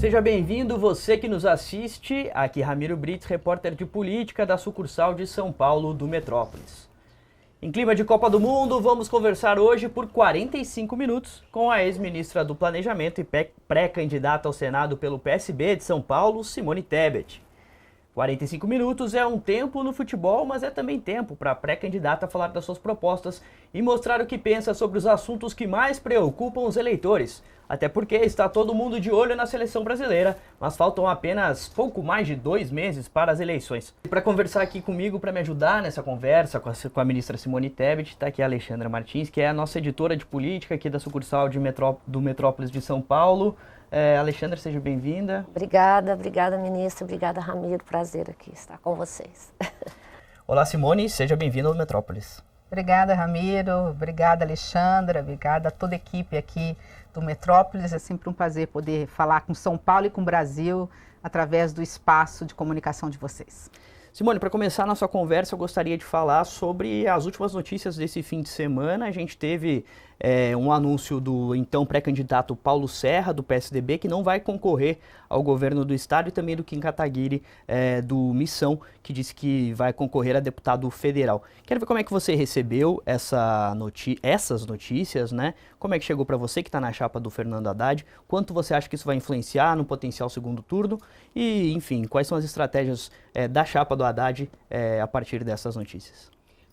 Seja bem-vindo, você que nos assiste. Aqui Ramiro Brits, repórter de política da sucursal de São Paulo do Metrópolis. Em clima de Copa do Mundo, vamos conversar hoje por 45 minutos com a ex-ministra do Planejamento e pré-candidata ao Senado pelo PSB de São Paulo, Simone Tebet. 45 minutos é um tempo no futebol, mas é também tempo para a pré-candidata falar das suas propostas e mostrar o que pensa sobre os assuntos que mais preocupam os eleitores. Até porque está todo mundo de olho na seleção brasileira, mas faltam apenas pouco mais de 2 meses para as eleições. Para conversar aqui comigo, para me ajudar nessa conversa com a ministra Simone Tebet, está aqui a Alexandra Martins, que é a nossa editora de política aqui da sucursal do Metrópolis de São Paulo. Alexandra, seja bem-vinda. Obrigada, ministra. Obrigada, Ramiro. Prazer aqui estar com vocês. Olá, Simone. Seja bem-vinda ao Metrópolis. Obrigada, Ramiro. Obrigada, Alexandra. Obrigada a toda a equipe aqui do Metrópolis. É sempre um prazer poder falar com São Paulo e com o Brasil através do espaço de comunicação de vocês. Simone, para começar a nossa conversa, eu gostaria de falar sobre as últimas notícias desse fim de semana. A gente teve um anúncio do então pré-candidato Paulo Serra, do PSDB, que não vai concorrer ao governo do estado, e também do Kim Kataguiri, do Missão, que disse que vai concorrer a deputado federal. Quero ver como é que você recebeu essas notícias, né? Como é que chegou para você, que está na chapa do Fernando Haddad? Quanto você acha que isso vai influenciar no potencial segundo turno? E, enfim, quais são as estratégias da chapa do Haddad a partir dessas notícias?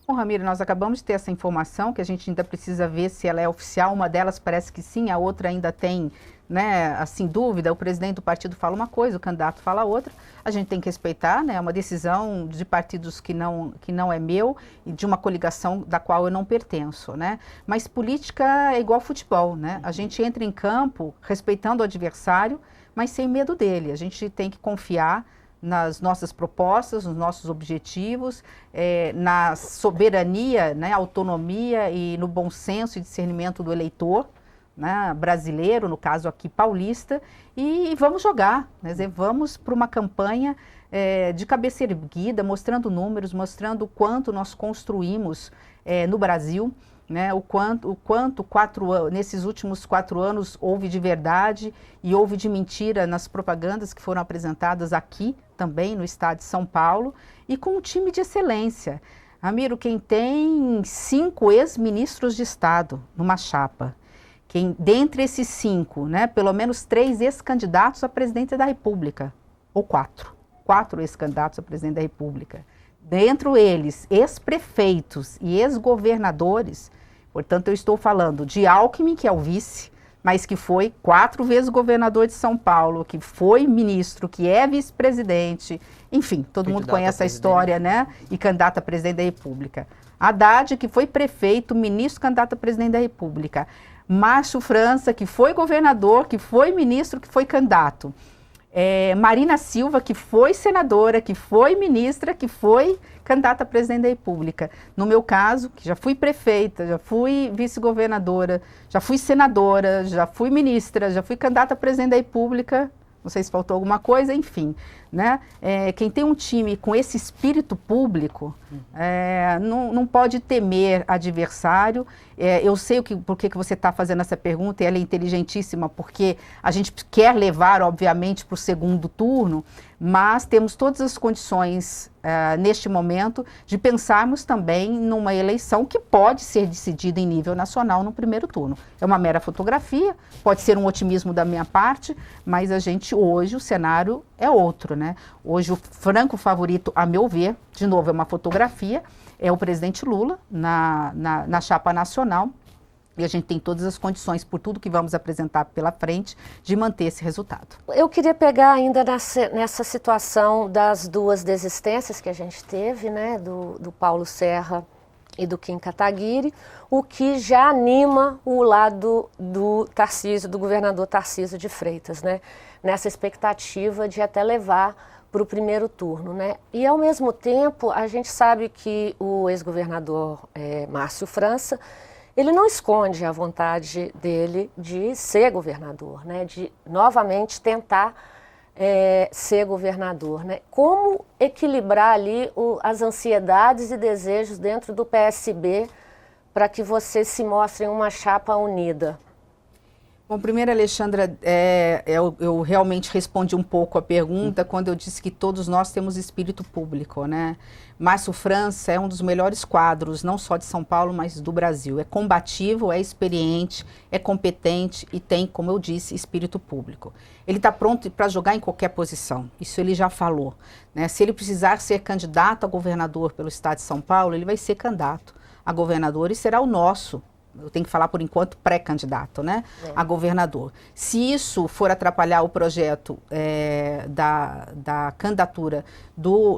Bom, Ramiro, nós acabamos de ter essa informação, que a gente ainda precisa ver se ela é oficial. Uma delas parece que sim, a outra ainda tem, né, assim, dúvida. O presidente do partido fala uma coisa, o candidato fala outra. A gente tem que respeitar, né, uma decisão de partidos que não é meu e de uma coligação da qual eu não pertenço, né. Mas política é igual futebol, né. A gente entra em campo respeitando o adversário, mas sem medo dele. A gente tem que confiar nas nossas propostas, nos nossos objetivos, na soberania, né, autonomia e no bom senso e discernimento do eleitor, né, brasileiro, no caso aqui paulista, e vamos jogar, né, vamos para uma campanha de cabeça erguida, mostrando números, mostrando o quanto nós construímos no Brasil, né, o quanto nesses últimos 4 anos houve de verdade e houve de mentira nas propagandas que foram apresentadas aqui também no estado de São Paulo, e com um time de excelência. Ramiro, quem tem 5 ex-ministros de Estado numa chapa, dentre esses 5, né, pelo menos 3 ex-candidatos a presidente da República, ou 4 ex-candidatos a presidente da República, dentro eles ex-prefeitos e ex-governadores. Portanto, eu estou falando de Alckmin, que é o vice, mas que foi 4 vezes governador de São Paulo, que foi ministro, que é vice-presidente, enfim, todo mundo conhece a história, né? E candidato a presidente da República. Haddad, que foi prefeito, ministro, candidato a presidente da República. Márcio França, que foi governador, que foi ministro, que foi candidato. Marina Silva, que foi senadora, que foi ministra, que foi candidata a presidente da República. No meu caso, que já fui prefeita, já fui vice-governadora, já fui senadora, já fui ministra, já fui candidata a presidente da República, não sei se faltou alguma coisa, enfim, né? Quem tem um time com esse espírito público não pode temer adversário. Eu sei por que você está fazendo essa pergunta, e ela é inteligentíssima, porque a gente quer levar, obviamente, para o segundo turno, mas temos todas as condições neste momento de pensarmos também numa eleição que pode ser decidida em nível nacional no primeiro turno. É uma mera fotografia, pode ser um otimismo da minha parte, mas hoje o cenário é outro, né? Hoje o franco favorito, a meu ver, de novo, é uma fotografia, é o presidente Lula na chapa nacional, e a gente tem todas as condições, por tudo que vamos apresentar pela frente, de manter esse resultado. Eu queria pegar ainda nessa situação das 2 desistências que a gente teve, né, do Paulo Serra e do Kim Kataguiri, o que já anima o lado do governador Tarcísio de Freitas, né, nessa expectativa de até levar para o primeiro turno, né? E ao mesmo tempo a gente sabe que o ex-governador Márcio França, ele não esconde a vontade dele de ser governador, né? De novamente tentar ser governador, né? Como equilibrar ali as ansiedades e desejos dentro do PSB para que vocês se mostrem uma chapa unida? Bom, primeiro, Alexandra, eu realmente respondi um pouco a pergunta quando eu disse que todos nós temos espírito público, né? Márcio França é um dos melhores quadros, não só de São Paulo, mas do Brasil. É combativo, é experiente, é competente e tem, como eu disse, espírito público. Ele está pronto para jogar em qualquer posição, isso ele já falou, né? Se ele precisar ser candidato a governador pelo estado de São Paulo, ele vai ser candidato a governador e será o nosso. Eu tenho que falar por enquanto pré-candidato, né, a governador. Se isso for atrapalhar o projeto da candidatura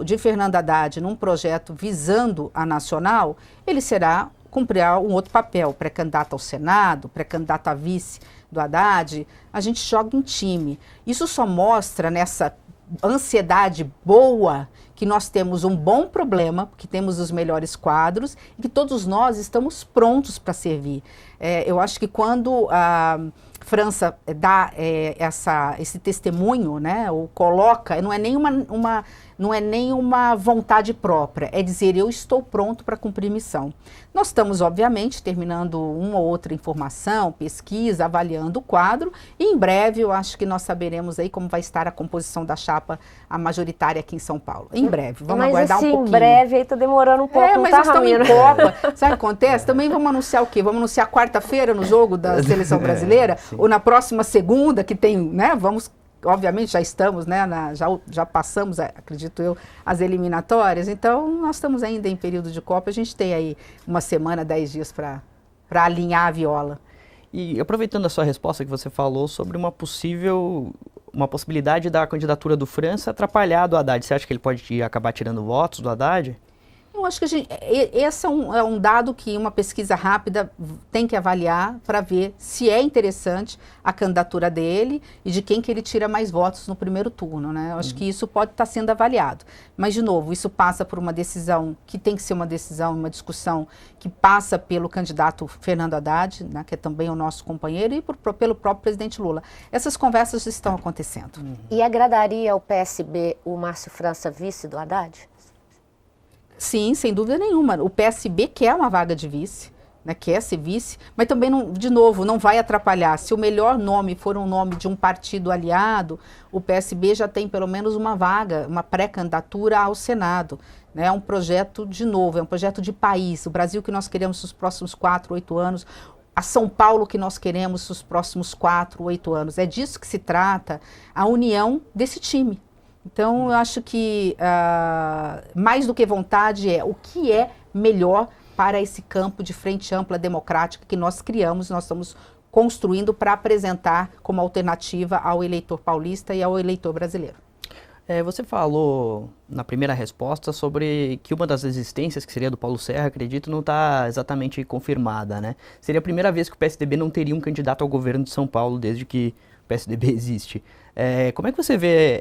de Fernando Haddad num projeto visando a nacional, ele cumprirá um outro papel, pré-candidato ao Senado, pré-candidato a vice do Haddad. A gente joga em time. Isso só mostra nessa ansiedade boa que nós temos um bom problema, que temos os melhores quadros e que todos nós estamos prontos para servir. Eu acho que quando a França dá esse testemunho, né, ou coloca, não é nem uma vontade própria, é dizer, eu estou pronto para cumprir missão. Nós estamos, obviamente, terminando uma ou outra informação, pesquisa, avaliando o quadro, e em breve eu acho que nós saberemos aí como vai estar a composição da chapa, a majoritária aqui em São Paulo. Em breve, vamos aguardar um pouquinho. Em breve aí tá demorando um pouco, mas tá, nós estamos em Ramiro? Copa, sabe o que acontece? Também vamos anunciar o quê? Vamos anunciar quarta-feira no jogo da Seleção Brasileira, ou na próxima segunda, que tem, né, obviamente já estamos, né, já passamos, acredito eu, as eliminatórias, então nós estamos ainda em período de Copa, a gente tem aí uma semana, 10 dias para alinhar a viola. E aproveitando a sua resposta que você falou sobre uma possibilidade da candidatura do França atrapalhar do Haddad, você acha que ele pode acabar tirando votos do Haddad? Eu acho que esse é um dado que uma pesquisa rápida tem que avaliar para ver se é interessante a candidatura dele e de quem que ele tira mais votos no primeiro turno, né? Eu acho que isso pode estar sendo avaliado. Mas, de novo, isso passa por uma decisão que tem que ser uma decisão, uma discussão que passa pelo candidato Fernando Haddad, né, que é também o nosso companheiro, e pelo próprio presidente Lula. Essas conversas estão acontecendo. E agradaria ao PSB o Márcio França vice do Haddad? Sim, sem dúvida nenhuma. O PSB quer uma vaga de vice, né, quer ser vice, mas também, de novo, não vai atrapalhar. Se o melhor nome for um nome de um partido aliado, o PSB já tem pelo menos uma vaga, uma pré-candidatura ao Senado. Né? É um projeto, de novo, é um projeto de país. O Brasil que nós queremos nos próximos 4, 8 anos, a São Paulo que nós queremos nos próximos 4, 8 anos. É disso que se trata a união desse time. Então, eu acho que mais do que vontade o que é melhor para esse campo de frente ampla democrática que nós criamos, nós estamos construindo para apresentar como alternativa ao eleitor paulista e ao eleitor brasileiro. Você falou na primeira resposta sobre que uma das existências, que seria do Paulo Serra, acredito, não está exatamente confirmada, né? Seria a primeira vez que o PSDB não teria um candidato ao governo de São Paulo desde que o PSDB existe. Como é que você vê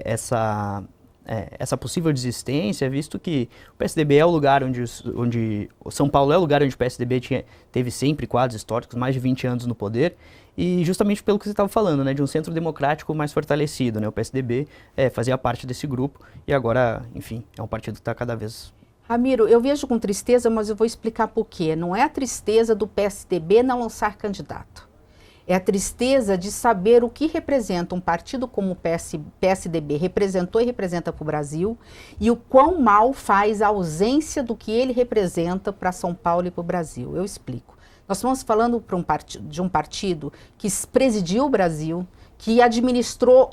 essa possível desistência, visto que o PSDB é o lugar onde São Paulo é o lugar onde o PSDB teve sempre quadros históricos, mais de 20 anos no poder, e justamente pelo que você estava falando, né, de um centro democrático mais fortalecido, né, o PSDB fazia parte desse grupo e agora, enfim, é um partido que está cada vez... Ramiro, eu vejo com tristeza, mas eu vou explicar por quê. Não é a tristeza do PSDB não lançar candidato. É a tristeza de saber o que representa um partido como o PSDB representou e representa para o Brasil e o quão mal faz a ausência do que ele representa para São Paulo e para o Brasil. Eu explico. Nós estamos falando de um partido que presidiu o Brasil, que administrou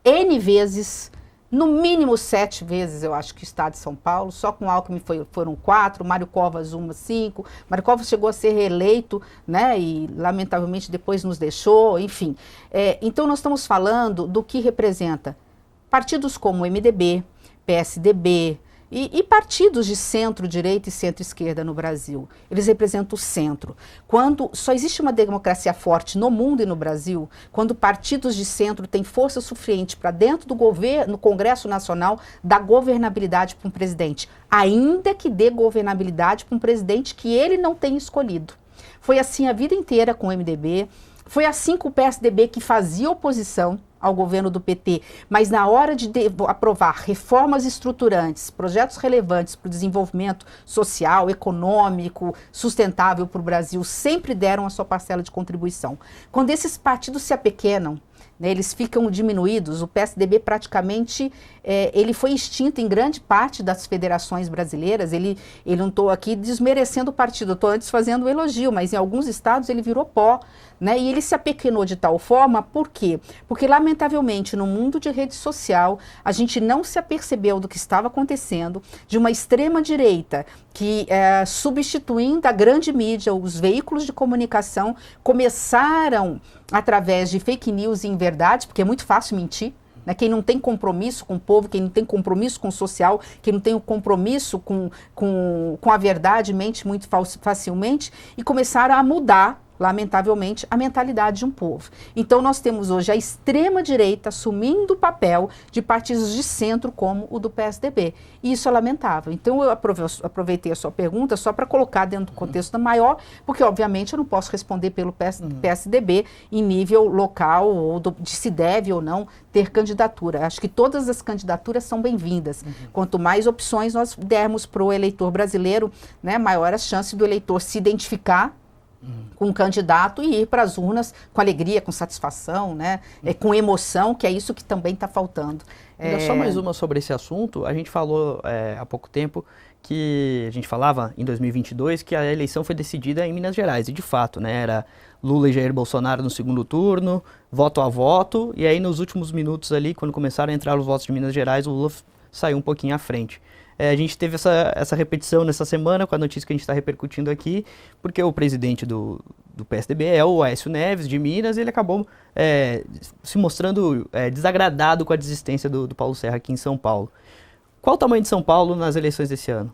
N vezes, no mínimo 7 vezes, eu acho que o estado de São Paulo, só com Alckmin foram 4, Mário Covas 5, Mário Covas chegou a ser reeleito, né, e lamentavelmente depois nos deixou, enfim. Então nós estamos falando do que representa partidos como o MDB, PSDB, e partidos de centro-direita e centro-esquerda no Brasil. Eles representam o centro. Quando só existe uma democracia forte no mundo e no Brasil, quando partidos de centro têm força suficiente para dentro do governo, no Congresso Nacional, dar governabilidade para um presidente, ainda que dê governabilidade para um presidente que ele não tenha escolhido. Foi assim a vida inteira com o MDB, foi assim com o PSDB, que fazia oposição, ao governo do PT, mas na hora de aprovar reformas estruturantes, projetos relevantes para o desenvolvimento social, econômico, sustentável para o Brasil, sempre deram a sua parcela de contribuição. Quando esses partidos se apequenam, né, eles ficam diminuídos, o PSDB praticamente ele foi extinto em grande parte das federações brasileiras. Ele não estou aqui desmerecendo o partido, estou antes fazendo um elogio, mas em alguns estados ele virou pó, né, e ele se apequenou de tal forma, por quê? Porque lamentavelmente no mundo de rede social a gente não se apercebeu do que estava acontecendo, de uma extrema direita que substituindo a grande mídia, os veículos de comunicação começaram através de fake news e inverdades, porque é muito fácil mentir, né? Quem não tem compromisso com o povo, quem não tem compromisso com o social, quem não tem o compromisso com a verdade, mente muito facilmente, e começaram a mudar, lamentavelmente, a mentalidade de um povo. Então nós temos hoje a extrema-direita assumindo o papel de partidos de centro como o do PSDB. E isso é lamentável. Então eu aproveitei a sua pergunta só para colocar dentro do contexto maior, porque obviamente eu não posso responder pelo PSDB em nível local, ou de se deve ou não ter candidatura. Acho que todas as candidaturas são bem-vindas. Quanto mais opções nós dermos para o eleitor brasileiro, né, maior a chance do eleitor se identificar com um candidato e ir para as urnas com alegria, com satisfação, né? Com emoção, que é isso que também está faltando. Ainda só mais uma sobre esse assunto. A gente falou há pouco tempo que a gente falava em 2022 que a eleição foi decidida em Minas Gerais, e de fato, né, era Lula e Jair Bolsonaro no segundo turno, voto a voto, e aí nos últimos minutos ali, quando começaram a entrar os votos de Minas Gerais, o Lula saiu um pouquinho à frente. A gente teve essa repetição nessa semana com a notícia que a gente está repercutindo aqui, porque o presidente do PSDB é o Aécio Neves, de Minas, e ele acabou se mostrando desagradado com a desistência do Paulo Serra aqui em São Paulo. Qual o tamanho de São Paulo nas eleições desse ano?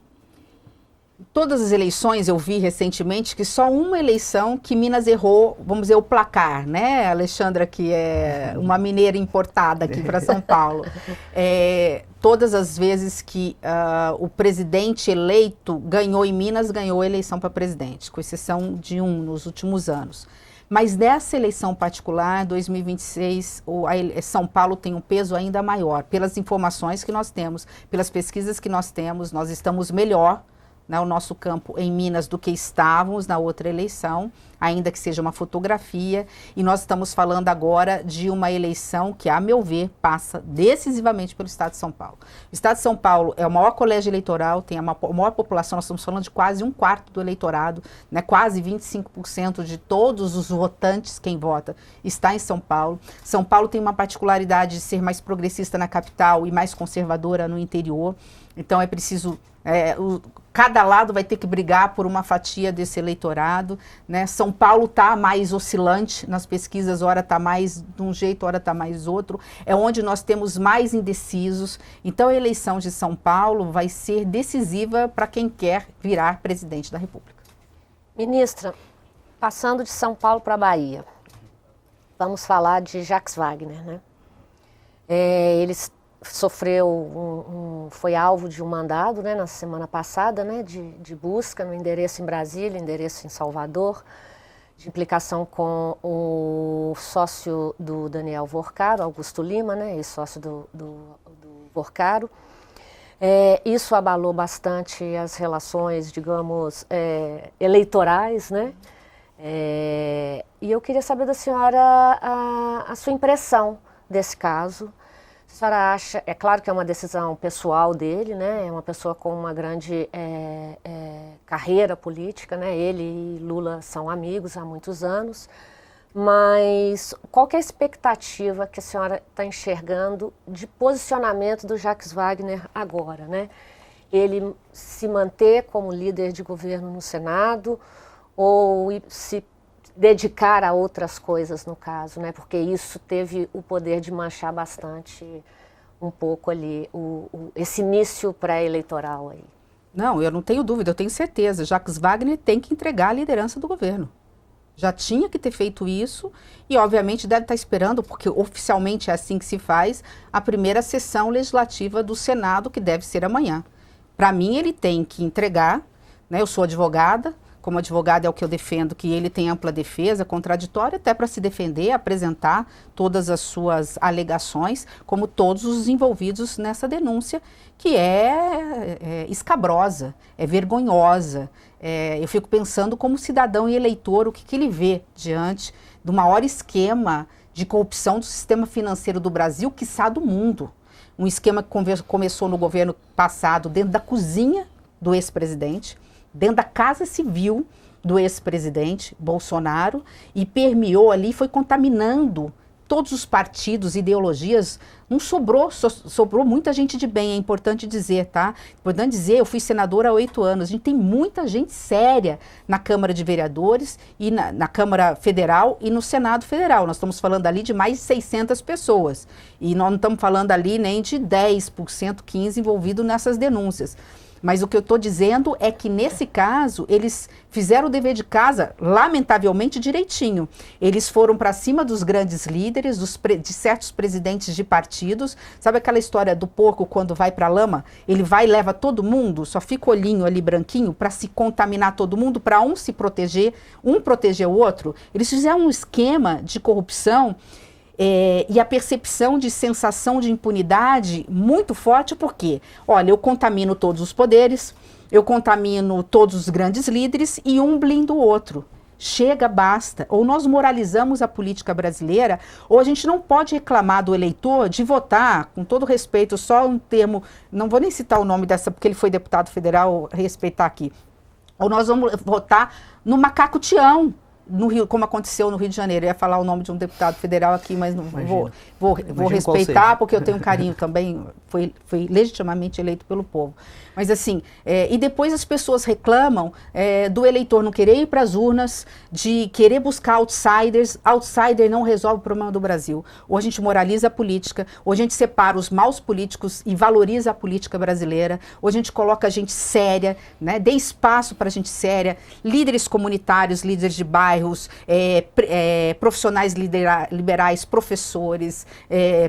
Todas as eleições eu vi recentemente que só uma eleição que Minas errou, vamos dizer, o placar, né, Alexandra, que é uma mineira importada aqui para São Paulo. Todas as vezes que o presidente eleito ganhou em Minas, ganhou a eleição para presidente, com exceção de nos últimos anos. Mas nessa eleição particular, 2026, São Paulo tem um peso ainda maior. Pelas informações que nós temos, pelas pesquisas que nós temos, nós estamos melhor, né, o nosso campo em Minas do que estávamos na outra eleição, ainda que seja uma fotografia, e nós estamos falando agora de uma eleição que, a meu ver, passa decisivamente pelo Estado de São Paulo. O Estado de São Paulo é o maior colégio eleitoral, tem a maior população, nós estamos falando de quase 1/4 do eleitorado, né, quase 25% de todos os votantes, quem vota, está em São Paulo. São Paulo tem uma particularidade de ser mais progressista na capital e mais conservadora no interior, então é preciso... cada lado vai ter que brigar por uma fatia desse eleitorado, né? São Paulo está mais oscilante nas pesquisas, ora está mais de um jeito, ora está mais outro. É onde nós temos mais indecisos. Então a eleição de São Paulo vai ser decisiva para quem quer virar presidente da República. Ministra, passando de São Paulo para a Bahia, vamos falar de Jacques Wagner, né? Eles foi alvo de um mandado, né, na semana passada, né, de busca no endereço em Brasília, endereço em Salvador, de implicação com o sócio do Daniel Vorcaro, Augusto Lima, né, ex-sócio do Vorcaro. Isso abalou bastante as relações, digamos, eleitorais, né? E eu queria saber da senhora a sua impressão desse caso. A senhora acha, é claro que é uma decisão pessoal dele, né? É uma pessoa com uma grande carreira política, né? Ele e Lula são amigos há muitos anos, mas qual que é a expectativa que a senhora está enxergando de posicionamento do Jacques Wagner agora, né? Ele se manter como líder de governo no Senado ou se dedicar a outras coisas, no caso, né? Porque isso teve o poder de manchar bastante um pouco ali esse início pré-eleitoral aí. Não, eu não tenho dúvida, eu tenho certeza. Jacques Wagner tem que entregar a liderança do governo. Já tinha que ter feito isso e, obviamente, deve estar esperando, porque oficialmente é assim que se faz, a primeira sessão legislativa do Senado, que deve ser amanhã. Para mim, ele tem que entregar, né? Eu sou advogada, como advogado é o que eu defendo, que ele tem ampla defesa, contraditória, até para se defender, apresentar todas as suas alegações, como todos os envolvidos nessa denúncia, que é escabrosa, é vergonhosa. Eu fico pensando como cidadão e eleitor, o que ele vê diante do maior esquema de corrupção do sistema financeiro do Brasil, quiçá do mundo. Um esquema que começou no governo passado dentro da cozinha do ex-presidente, dentro da Casa Civil do ex-presidente Bolsonaro, e permeou ali, foi contaminando todos os partidos, ideologias. Não sobrou muita gente de bem, é importante dizer, tá? Importante dizer, eu fui senadora há 8 anos, a gente tem muita gente séria na Câmara de Vereadores, e na Câmara Federal e no Senado Federal. Nós estamos falando ali de mais de 600 pessoas, e nós não estamos falando ali nem de 10%, 15% envolvidos nessas denúncias. Mas o que eu estou dizendo é que, nesse caso, eles fizeram o dever de casa, lamentavelmente, direitinho. Eles foram para cima dos grandes líderes, de certos presidentes de partidos. Sabe aquela história do porco quando vai para a lama? Ele vai e leva todo mundo, só fica o olhinho ali branquinho para se contaminar todo mundo, para um se proteger, um proteger o outro. Eles fizeram um esquema de corrupção e a percepção de sensação de impunidade muito forte, porque, olha, eu contamino todos os poderes, eu contamino todos os grandes líderes e um blinda o outro. Chega, basta. Ou nós moralizamos a política brasileira, ou a gente não pode reclamar do eleitor de votar, com todo respeito, só um termo, não vou nem citar o nome dessa, porque ele foi deputado federal, respeitar aqui. Ou nós vamos votar no macaco Tião, no Rio, como aconteceu no Rio de Janeiro. Eu ia falar o nome de um deputado federal aqui, mas não vou respeitar, porque eu tenho um carinho também, foi legitimamente eleito pelo povo. Mas assim, e depois as pessoas reclamam do eleitor não querer ir para as urnas, de querer buscar outsiders. Outsider não resolve o problema do Brasil. Ou a gente moraliza a política, ou a gente separa os maus políticos e valoriza a política brasileira, ou a gente coloca gente séria, né, dê espaço para gente séria, líderes comunitários, líderes de bairros, profissionais liberais, professores,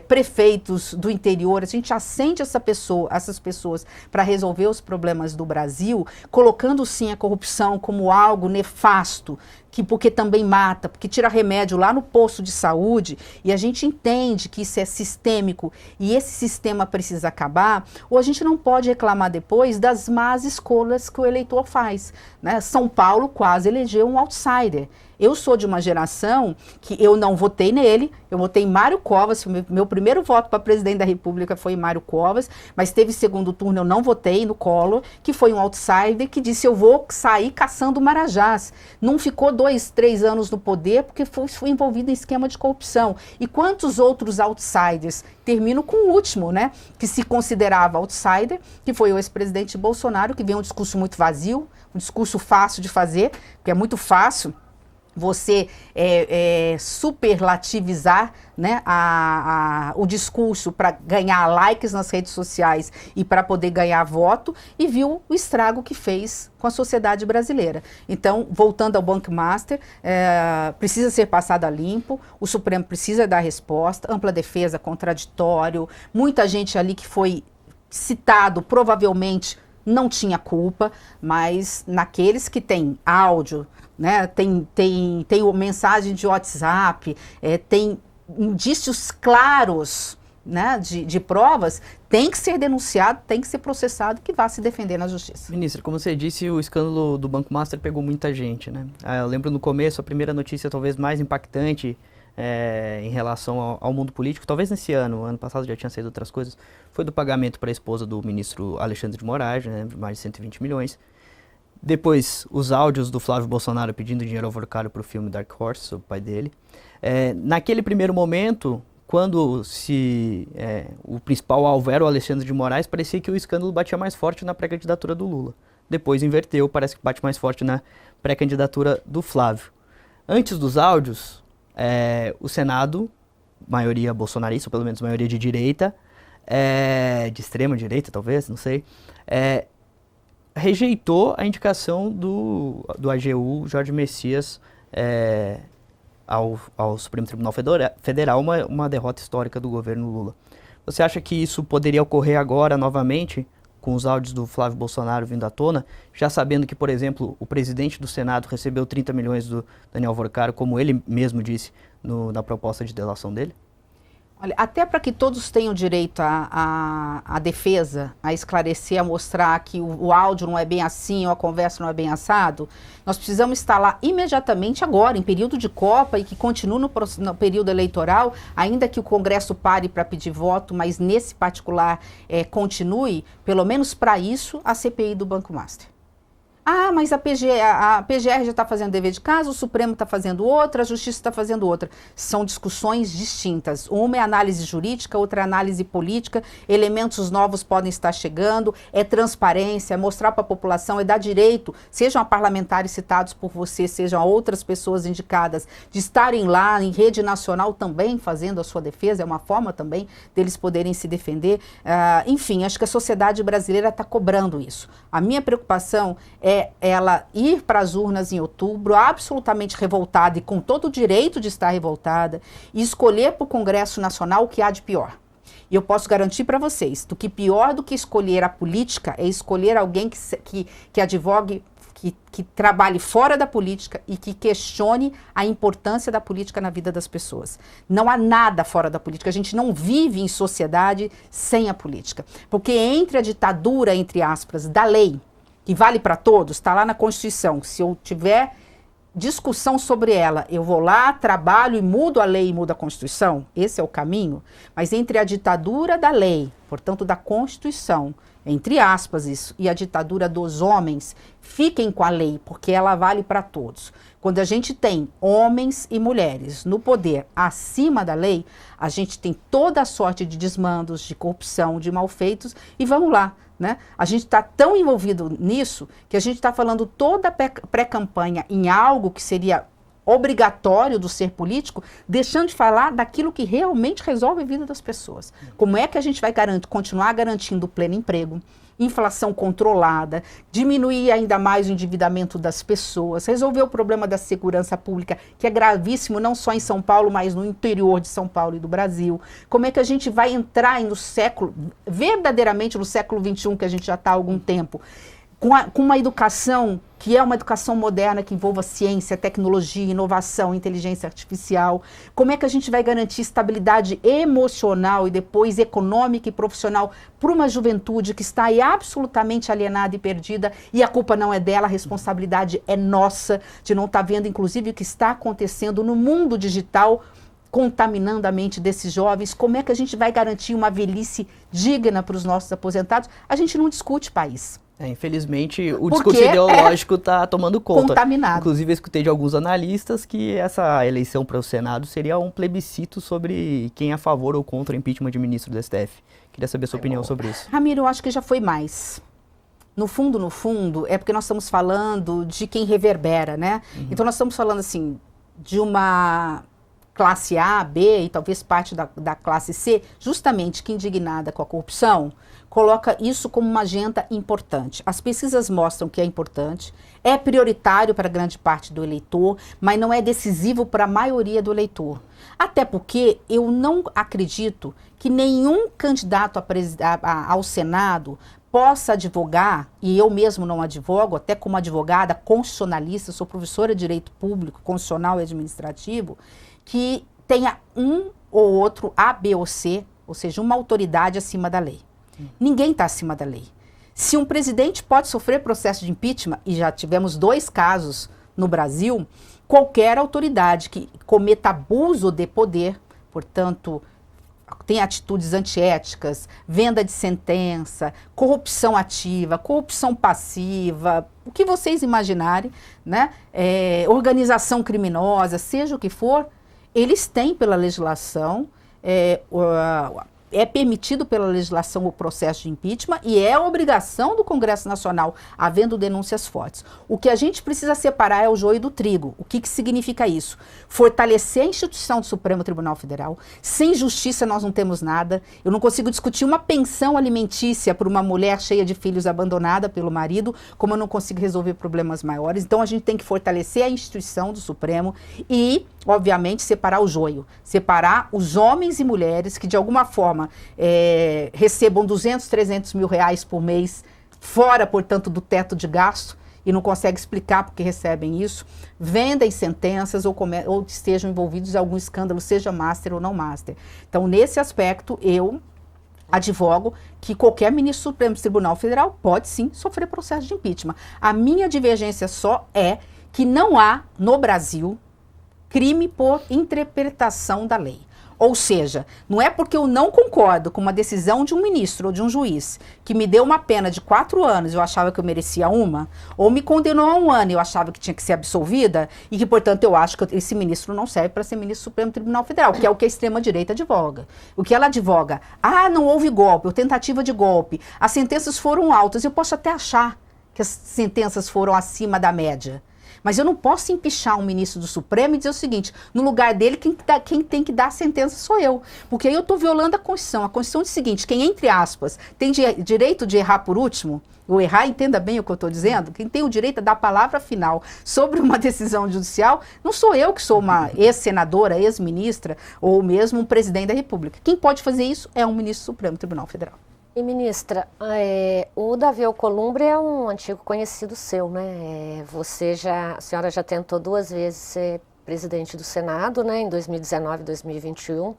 prefeitos do interior. A gente acende essas pessoas para resolver os problemas do Brasil, colocando sim a corrupção como algo nefasto, porque também mata, porque tira remédio lá no posto de saúde, e a gente entende que isso é sistêmico e esse sistema precisa acabar. Ou a gente não pode reclamar depois das más escolhas que o eleitor faz, né? São Paulo quase elegeu um outsider. Eu sou de uma geração que eu não votei nele, eu votei em Mário Covas, meu primeiro voto para presidente da República foi em Mário Covas, mas teve segundo turno, eu não votei no Collor, que foi um outsider que disse, eu vou sair caçando marajás. Não ficou 2, 3 anos no poder porque foi envolvido em esquema de corrupção. E quantos outros outsiders? Termino com o último, né, que se considerava outsider, que foi o ex-presidente Bolsonaro, que veio um discurso muito vazio, um discurso fácil de fazer, porque é muito fácil você superlativizar, né, o discurso para ganhar likes nas redes sociais e para poder ganhar voto, e viu o estrago que fez com a sociedade brasileira. Então, voltando ao Bunkmaster, precisa ser passado a limpo, o Supremo precisa dar resposta, ampla defesa, contraditório, muita gente ali que foi citado, provavelmente não tinha culpa, mas naqueles que têm áudio, né, tem mensagem de WhatsApp, tem indícios claros, né, de provas, tem que ser denunciado, tem que ser processado, que vá se defender na justiça. Ministra, como você disse, o escândalo do Bunkmaster pegou muita gente, né? Eu lembro no começo, a primeira notícia talvez mais impactante em relação ao mundo político, talvez nesse ano passado já tinha saído outras coisas, foi do pagamento para a esposa do ministro Alexandre de Moraes, né, mais de 120 milhões. Depois, os áudios do Flávio Bolsonaro pedindo dinheiro ao Vorcaro para o filme Dark Horse, o pai dele. Naquele primeiro momento, quando o principal alvo era o Alexandre de Moraes, parecia que o escândalo batia mais forte na pré-candidatura do Lula. Depois inverteu, parece que bate mais forte na pré-candidatura do Flávio. Antes dos áudios, o Senado, maioria bolsonarista, ou pelo menos maioria de direita, de extrema direita talvez, não sei, rejeitou a indicação do AGU Jorge Messias ao Supremo Tribunal Federal, uma derrota histórica do governo Lula. Você acha que isso poderia ocorrer agora novamente com os áudios do Flávio Bolsonaro vindo à tona, já sabendo que, por exemplo, o presidente do Senado recebeu 30 milhões do Daniel Vorcaro, como ele mesmo disse na proposta de delação dele? Olha, até para que todos tenham direito à defesa, a esclarecer, a mostrar que o áudio não é bem assim, ou a conversa não é bem assado, nós precisamos estar lá imediatamente agora, em período de Copa, e que continue no período eleitoral, ainda que o Congresso pare para pedir voto, mas nesse particular continue, pelo menos para isso, a CPI do Banco Master. Ah, mas a PGR já está fazendo dever de casa, o Supremo está fazendo outra, a Justiça está fazendo outra. São discussões distintas. Uma é análise jurídica, outra é análise política, elementos novos podem estar chegando, é transparência, é mostrar para a população, é dar direito, sejam a parlamentares citados por você, sejam outras pessoas indicadas, de estarem lá em rede nacional também fazendo a sua defesa, é uma forma também deles poderem se defender. Enfim, acho que a sociedade brasileira está cobrando isso. A minha preocupação é ela ir para as urnas em outubro, absolutamente revoltada e com todo o direito de estar revoltada, e escolher para o Congresso Nacional o que há de pior. E eu posso garantir para vocês, que pior do que escolher a política é escolher alguém que advogue, que trabalhe fora da política e que questione a importância da política na vida das pessoas. Não há nada fora da política, a gente não vive em sociedade sem a política. Porque entre a ditadura, entre aspas, da lei, que vale para todos, está lá na Constituição. Se eu tiver discussão sobre ela, eu vou lá, trabalho e mudo a lei e mudo a Constituição, esse é o caminho. Mas entre a ditadura da lei, portanto da Constituição, entre aspas isso, e a ditadura dos homens, fiquem com a lei, porque ela vale para todos. Quando a gente tem homens e mulheres no poder acima da lei, a gente tem toda a sorte de desmandos, de corrupção, de malfeitos, e vamos lá. Né? A gente está tão envolvido nisso que a gente está falando toda a pré-campanha em algo que seria obrigatório do ser político, deixando de falar daquilo que realmente resolve a vida das pessoas. Como é que a gente vai continuar garantindo o pleno emprego, inflação controlada, diminuir ainda mais o endividamento das pessoas, resolver o problema da segurança pública, que é gravíssimo não só em São Paulo, mas no interior de São Paulo e do Brasil. Como é que a gente vai entrar no século, verdadeiramente no século XXI, que a gente já está há algum tempo, com uma educação que é uma educação moderna, que envolva ciência, tecnologia, inovação, inteligência artificial. Como é que a gente vai garantir estabilidade emocional e depois econômica e profissional para uma juventude que está aí absolutamente alienada e perdida, e a culpa não é dela, a responsabilidade é nossa, de não estar vendo, inclusive, o que está acontecendo no mundo digital, contaminando a mente desses jovens. Como é que a gente vai garantir uma velhice digna para os nossos aposentados? A gente não discute país. Infelizmente, o discurso ideológico está tomando conta. Contaminado. Inclusive, eu escutei de alguns analistas que essa eleição para o Senado seria um plebiscito sobre quem é a favor ou contra o impeachment de ministro do STF. Queria saber a sua opinião sobre isso. Ramiro, eu acho que já foi mais. No fundo, é porque nós estamos falando de quem reverbera, né? Então, nós estamos falando, assim, de uma classe A, B e talvez parte da classe C, justamente que, indignada com a corrupção, coloca isso como uma agenda importante. As pesquisas mostram que é importante, é prioritário para grande parte do eleitor, mas não é decisivo para a maioria do eleitor. Até porque eu não acredito que nenhum candidato ao Senado possa advogar, e eu mesmo não advogo, até como advogada constitucionalista, sou professora de Direito Público, Constitucional e Administrativo, que tenha um ou outro A, B ou C, ou seja, uma autoridade acima da lei. Ninguém está acima da lei. Se um presidente pode sofrer processo de impeachment, e já tivemos 2 casos no Brasil, qualquer autoridade que cometa abuso de poder, portanto, tem atitudes antiéticas, venda de sentença, corrupção ativa, corrupção passiva, o que vocês imaginarem, né? Organização criminosa, seja o que for, eles têm pela legislação, é permitido pela legislação o processo de impeachment e é obrigação do Congresso Nacional, havendo denúncias fortes. O que a gente precisa separar é o joio do trigo. O que significa isso? Fortalecer a instituição do Supremo Tribunal Federal. Sem justiça nós não temos nada. Eu não consigo discutir uma pensão alimentícia para uma mulher cheia de filhos abandonada pelo marido, como eu não consigo resolver problemas maiores. Então a gente tem que fortalecer a instituição do Supremo e obviamente, separar o joio, separar os homens e mulheres que, de alguma forma, recebam 200, 300 mil reais por mês, fora, portanto, do teto de gasto, e não conseguem explicar porque recebem isso, vendem sentenças ou estejam envolvidos em algum escândalo, seja master ou não master. Então, nesse aspecto, eu advogo que qualquer ministro do Supremo Tribunal Federal pode sim sofrer processo de impeachment. A minha divergência só é que não há, no Brasil, crime por interpretação da lei. Ou seja, não é porque eu não concordo com uma decisão de um ministro ou de um juiz que me deu uma pena de 4 anos e eu achava que eu merecia uma, ou me condenou a 1 ano e eu achava que tinha que ser absolvida, e que, portanto, eu acho que esse ministro não serve para ser ministro do Supremo Tribunal Federal, que é o que a extrema-direita advoga. O que ela advoga? Ah, não houve golpe, ou tentativa de golpe, as sentenças foram altas, eu posso até achar que as sentenças foram acima da média. Mas eu não posso empichar um ministro do Supremo e dizer o seguinte, no lugar dele, quem tem que dar a sentença sou eu. Porque aí eu estou violando a Constituição. A Constituição diz o seguinte, quem, entre aspas, tem direito de errar por último, ou errar, entenda bem o que eu estou dizendo, quem tem o direito a dar a palavra final sobre uma decisão judicial, não sou eu que sou uma ex-senadora, ex-ministra, ou mesmo um presidente da República. Quem pode fazer isso é um ministro do Supremo Tribunal Federal. E, ministra, o Davi Alcolumbre é um antigo conhecido seu, né? A senhora já tentou 2 vezes ser presidente do Senado, né? Em 2019 e 2021,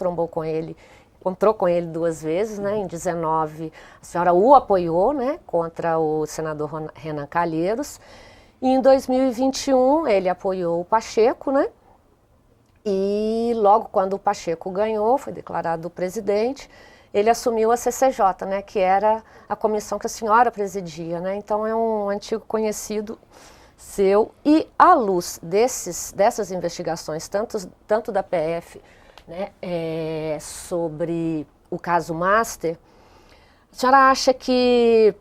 encontrou com ele 2 vezes, né? Em 2019, a senhora o apoiou, né? Contra o senador Renan Calheiros. E em 2021, ele apoiou o Pacheco, né? E logo quando o Pacheco ganhou, foi declarado presidente, ele assumiu a CCJ, né, que era a comissão que a senhora presidia, né? Então é um antigo conhecido seu. E à luz dessas investigações, tanto da PF, né, sobre o caso Master, a senhora acha que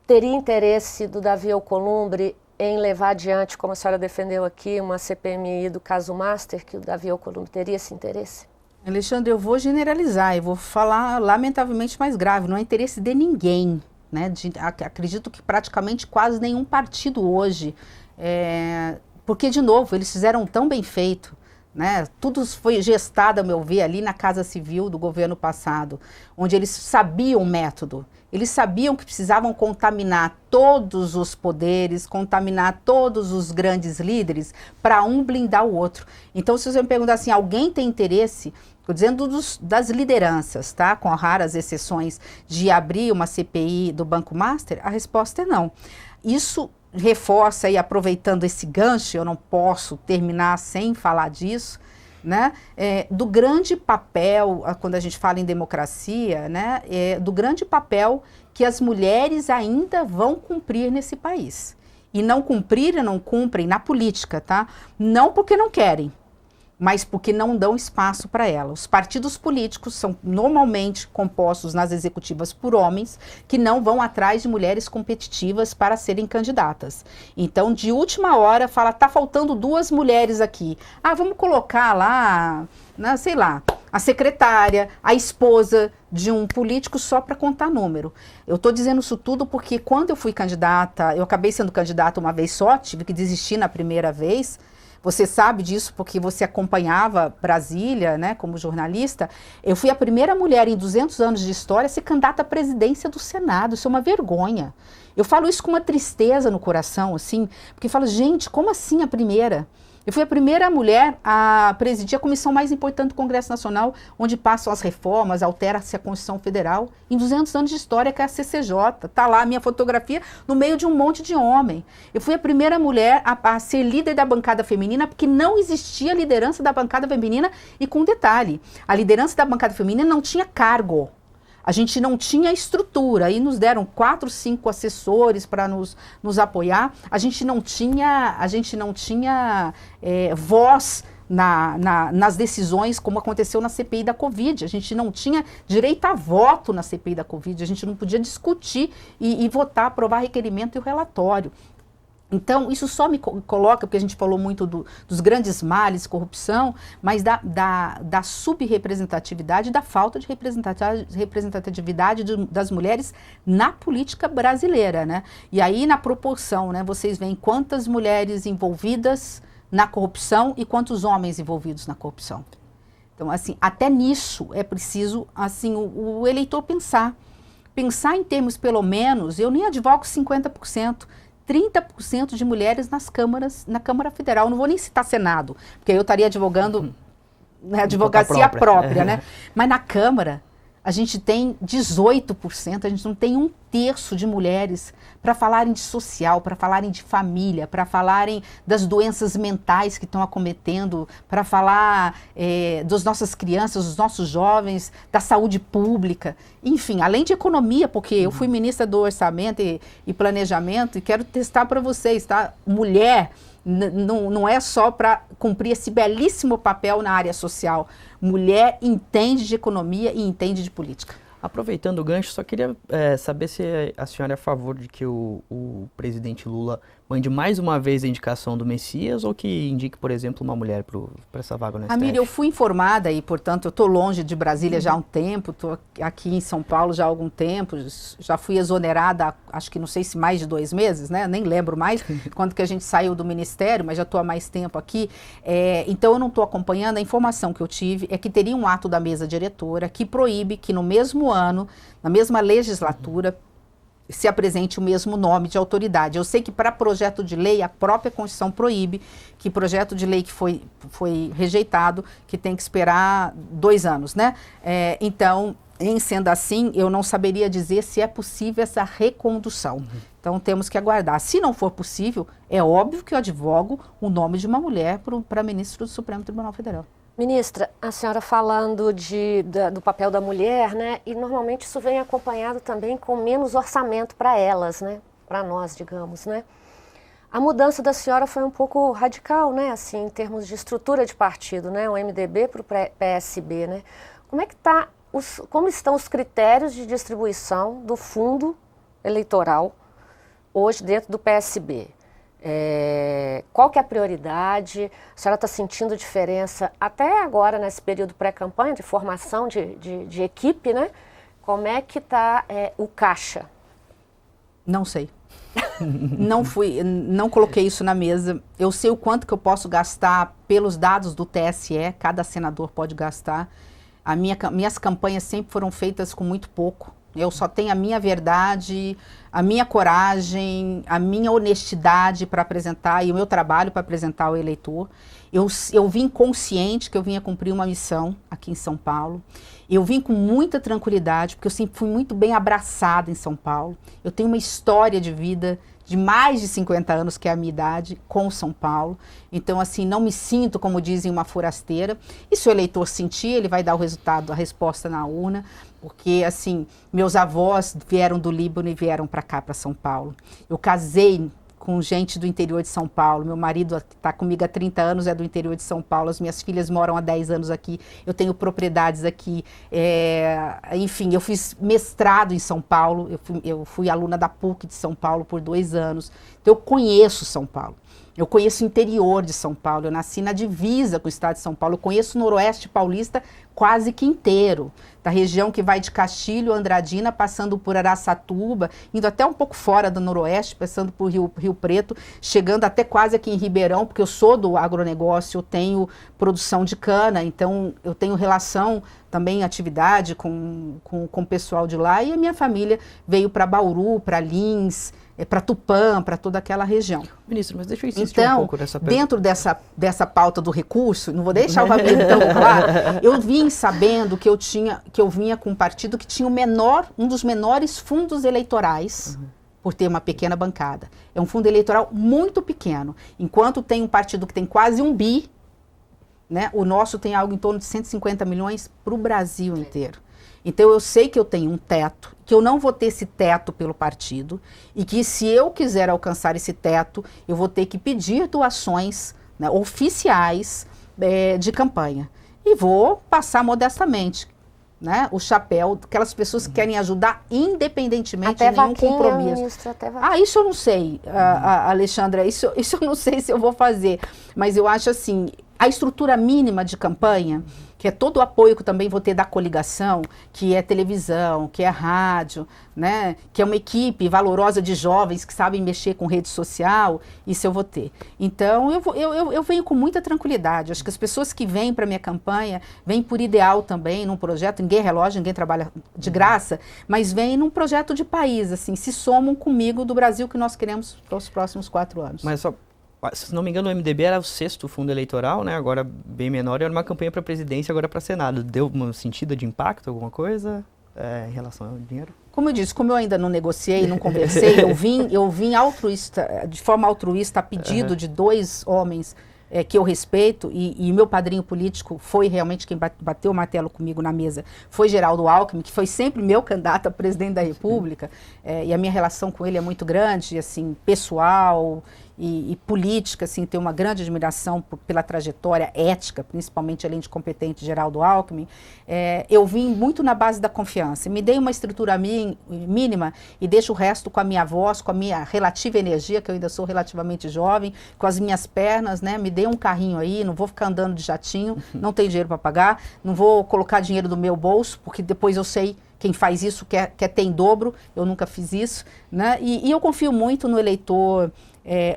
teria interesse do Davi Alcolumbre em levar adiante, como a senhora defendeu aqui, uma CPMI do caso Master, que o Davi Alcolumbre teria esse interesse? Alexandre, eu vou generalizar, eu vou falar lamentavelmente mais grave, não é interesse de ninguém, né? Acredito que praticamente quase nenhum partido hoje, porque, de novo, eles fizeram tão bem feito, né? Tudo foi gestado, a meu ver, ali na Casa Civil do governo passado, onde eles sabiam o método. Eles sabiam que precisavam contaminar todos os poderes, contaminar todos os grandes líderes para um blindar o outro. Então, se você me perguntar assim, alguém tem interesse, estou dizendo das lideranças, tá? Com raras exceções, de abrir uma CPI do Banco Master, a resposta é não. Isso reforça, e aproveitando esse gancho, eu não posso terminar sem falar disso, né, do grande papel, quando a gente fala em democracia, né, do grande papel que as mulheres ainda vão cumprir nesse país. E não cumprem na política, tá? Não porque não querem, mas porque não dão espaço para ela. Os partidos políticos são normalmente compostos nas executivas por homens que não vão atrás de mulheres competitivas para serem candidatas. Então, de última hora, fala, tá faltando 2 mulheres aqui. Ah, vamos colocar lá, né, sei lá, a secretária, a esposa de um político só para contar número. Eu estou dizendo isso tudo porque quando eu fui candidata, eu acabei sendo candidata uma vez só, tive que desistir na primeira vez. Você sabe disso porque você acompanhava Brasília, né, como jornalista. Eu fui a primeira mulher em 200 anos de história a ser candidata à presidência do Senado. Isso é uma vergonha. Eu falo isso com uma tristeza no coração, assim, porque eu falo, gente, como assim a primeira? Eu fui a primeira mulher a presidir a comissão mais importante do Congresso Nacional, onde passam as reformas, altera-se a Constituição Federal, em 200 anos de história, que é a CCJ. Está lá a minha fotografia no meio de um monte de homem. Eu fui a primeira mulher a ser líder da bancada feminina, porque não existia liderança da bancada feminina, e com detalhe, a liderança da bancada feminina não tinha cargo. A gente não tinha estrutura, aí nos deram 4, 5 assessores para nos apoiar. A gente não tinha voz nas decisões, como aconteceu na CPI da Covid. A gente não tinha direito a voto na CPI da Covid. A gente não podia discutir e votar, aprovar requerimento e o relatório. Então, isso só me coloca, porque a gente falou muito dos grandes males, corrupção, mas da subrepresentatividade, da falta de representatividade das mulheres na política brasileira, né? E aí, na proporção, né, vocês veem quantas mulheres envolvidas na corrupção e quantos homens envolvidos na corrupção. Então, assim, até nisso é preciso, assim, o eleitor pensar em termos, pelo menos, eu nem advogo 50%, 30% de mulheres nas câmaras, na Câmara Federal. Não vou nem citar Senado, porque eu estaria advogando na advocacia própria, né? Mas na Câmara, a gente tem 18%, a gente não tem 1/3 de mulheres para falarem de social, para falarem de família, para falarem das doenças mentais que estão acometendo, para falar das nossas crianças, dos nossos jovens, da saúde pública, enfim, além de economia, porque eu fui ministra do Orçamento e Planejamento e quero testar para vocês, tá? Mulher não é só para cumprir esse belíssimo papel na área social. Mulher entende de economia e entende de política. Aproveitando o gancho, só queria saber se a senhora é a favor de que o presidente Lula mande mais uma vez a indicação do Messias ou que indique, por exemplo, uma mulher para essa vaga no STF. Amília, eu fui informada e, portanto, eu estou longe de Brasília já há um tempo, estou aqui em São Paulo já há algum tempo, já fui exonerada, acho que não sei se mais de 2 meses, né? Nem lembro mais quando que a gente saiu do Ministério, mas já estou há mais tempo aqui. Então, eu não estou acompanhando. A informação que eu tive é que teria um ato da mesa diretora que proíbe que no mesmo ano, na mesma legislatura, se apresente o mesmo nome de autoridade. Eu sei que para projeto de lei, a própria Constituição proíbe que projeto de lei que foi rejeitado, que tem que esperar 2 anos, né? Então, em sendo assim, eu não saberia dizer se é possível essa recondução. Então, temos que aguardar. Se não for possível, é óbvio que eu advogo o nome de uma mulher para ministro do Supremo Tribunal Federal. Ministra, a senhora falando do papel da mulher, né? E normalmente isso vem acompanhado também com menos orçamento para elas, né? Para nós, digamos, né? A mudança da senhora foi um pouco radical, né? Assim, em termos de estrutura de partido, né? O MDB para o PSB, né? Como estão os critérios de distribuição do fundo eleitoral hoje dentro do PSB? Qual que é a prioridade? A senhora está sentindo diferença até agora nesse período pré-campanha de formação de equipe, né? Como é que está o caixa? Não sei. Não coloquei isso na mesa. Eu sei o quanto que eu posso gastar pelos dados do TSE, cada senador pode gastar. Minhas campanhas sempre foram feitas com muito pouco. Eu só tenho a minha verdade, a minha coragem, a minha honestidade para apresentar e o meu trabalho para apresentar ao eleitor. Eu vim consciente que eu vinha cumprir uma missão aqui em São Paulo. Eu vim com muita tranquilidade, porque eu sempre fui muito bem abraçada em São Paulo. Eu tenho uma história de vida de mais de 50 anos, que é a minha idade, com São Paulo. Então, assim, não me sinto, como dizem, uma forasteira. E se o eleitor sentir, ele vai dar o resultado, a resposta na urna. Porque, assim, meus avós vieram do Líbano e vieram para cá, para São Paulo. Eu casei com gente do interior de São Paulo. Meu marido está comigo há 30 anos, é do interior de São Paulo. As minhas filhas moram há 10 anos aqui. Eu tenho propriedades aqui. Enfim, eu fiz mestrado em São Paulo. Eu fui aluna da PUC de São Paulo por 2 anos. Então, eu conheço São Paulo. Eu conheço o interior de São Paulo. Eu nasci na divisa com o estado de São Paulo. Eu conheço o Noroeste Paulista quase que inteiro. Da região que vai de Castilho, Andradina, passando por Araçatuba, indo até um pouco fora do Noroeste, passando por Rio Preto, chegando até quase aqui em Ribeirão, porque eu sou do agronegócio, eu tenho produção de cana, então eu tenho relação também, atividade com o pessoal de lá, e a minha família veio para Bauru, para Lins, para Tupã, para toda aquela região. Ministro, mas deixa eu insistir um pouco nessa pergunta. Dentro dessa pauta do recurso, não vou deixar o Ramiro tão claro, eu vim sabendo que eu vinha com um partido que tinha um dos menores fundos eleitorais, por ter uma pequena bancada. É um fundo eleitoral muito pequeno. Enquanto tem um partido que tem quase 1 bi, né, o nosso tem algo em torno de 150 milhões para o Brasil inteiro. Então, eu sei que eu tenho um teto, que eu não vou ter esse teto pelo partido, e que se eu quiser alcançar esse teto, eu vou ter que pedir doações, né, oficiais de campanha. E vou passar modestamente, né, o chapéu daquelas pessoas que querem ajudar independentemente de nenhum compromisso. Ministro, Isso eu não sei, Alexandra, isso eu não sei se eu vou fazer, mas eu acho assim, a estrutura mínima de campanha, que é todo o apoio que eu também vou ter da coligação, que é televisão, que é rádio, né, que é uma equipe valorosa de jovens que sabem mexer com rede social, isso eu vou ter. Então, eu venho com muita tranquilidade. Acho que as pessoas que vêm para a minha campanha, vêm por ideal também, num projeto, ninguém é relógio, ninguém trabalha de graça, mas vêm num projeto de país, assim, se somam comigo do Brasil que nós queremos para os próximos 4 anos. Mas só, se não me engano, o MDB era o 6º fundo eleitoral, né? Agora bem menor, e era uma campanha para presidência, agora para Senado. Deu uma sentida de impacto, alguma coisa em relação ao dinheiro? Como eu disse, como eu ainda não negociei, não conversei, eu vim altruísta, de forma altruísta, a pedido de 2 homens que eu respeito, e meu padrinho político foi realmente quem bateu o martelo comigo na mesa, foi Geraldo Alckmin, que foi sempre meu candidato a presidente da República, e a minha relação com ele é muito grande, assim, pessoal e política, assim, tenho uma grande admiração pela trajetória ética, principalmente além de competente Geraldo Alckmin. Eu vim muito na base da confiança, me dei uma estrutura mínima e deixo o resto com a minha voz, com a minha relativa energia, que eu ainda sou relativamente jovem, com as minhas pernas, né, me dê um carrinho aí, não vou ficar andando de jatinho, não tenho dinheiro para pagar, não vou colocar dinheiro do meu bolso, porque depois eu sei quem faz isso quer ter em dobro, eu nunca fiz isso, né, e eu confio muito no eleitor.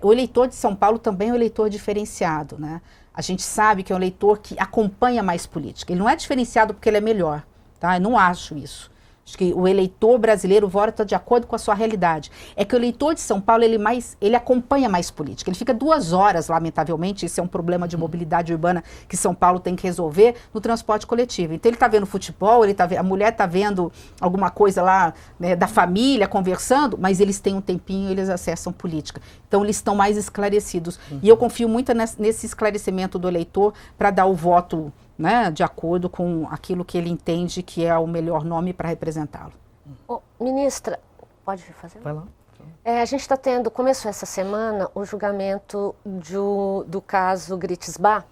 O eleitor de São Paulo também é um eleitor diferenciado, né? A gente sabe que é um eleitor que acompanha mais política. Ele não é diferenciado porque ele é melhor, tá? Eu não acho isso. Acho que o eleitor brasileiro vota de acordo com a sua realidade. É que o eleitor de São Paulo, ele acompanha mais política. Ele fica 2 horas, lamentavelmente, isso é um problema de mobilidade urbana que São Paulo tem que resolver, no transporte coletivo. Então ele está vendo futebol, a mulher está vendo alguma coisa lá, né, da família, conversando, mas eles têm um tempinho, eles acessam política. Então eles estão mais esclarecidos. E eu confio muito nesse esclarecimento do eleitor para dar o voto, né, de acordo com aquilo que ele entende que é o melhor nome para representá-lo. Ministra, pode fazer? Vai lá. A gente está tendo, começou essa semana, o julgamento do caso Gritzbach,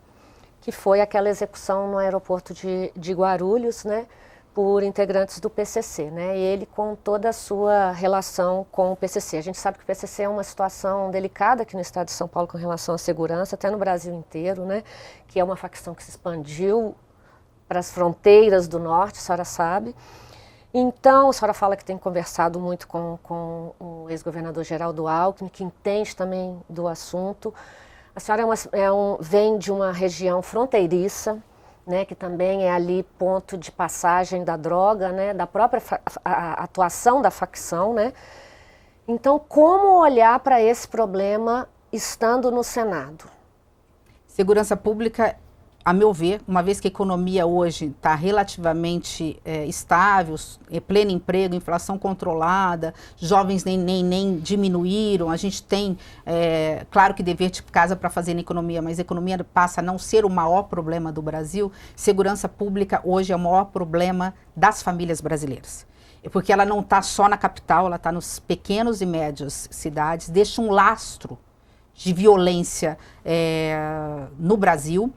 que foi aquela execução no aeroporto de Guarulhos, né, por integrantes do PCC, né, e ele com toda a sua relação com o PCC. A gente sabe que o PCC é uma situação delicada aqui no estado de São Paulo com relação à segurança, até no Brasil inteiro, né, que é uma facção que se expandiu para as fronteiras do norte, a senhora sabe. Então, a senhora fala que tem conversado muito com o ex-governador Geraldo Alckmin, que entende também do assunto. A senhora vem de uma região fronteiriça, né, que também é ali ponto de passagem da droga, né, da própria atuação da facção, né? Então, como olhar para esse problema estando no Senado? Segurança pública, a meu ver, uma vez que a economia hoje está relativamente estável, pleno emprego, inflação controlada, jovens nem diminuíram, a gente tem, claro que dever de casa para fazer na economia, mas a economia passa a não ser o maior problema do Brasil. Segurança pública hoje é o maior problema das famílias brasileiras. Porque ela não está só na capital, ela está nos pequenos e médios cidades, deixa um lastro de violência no Brasil.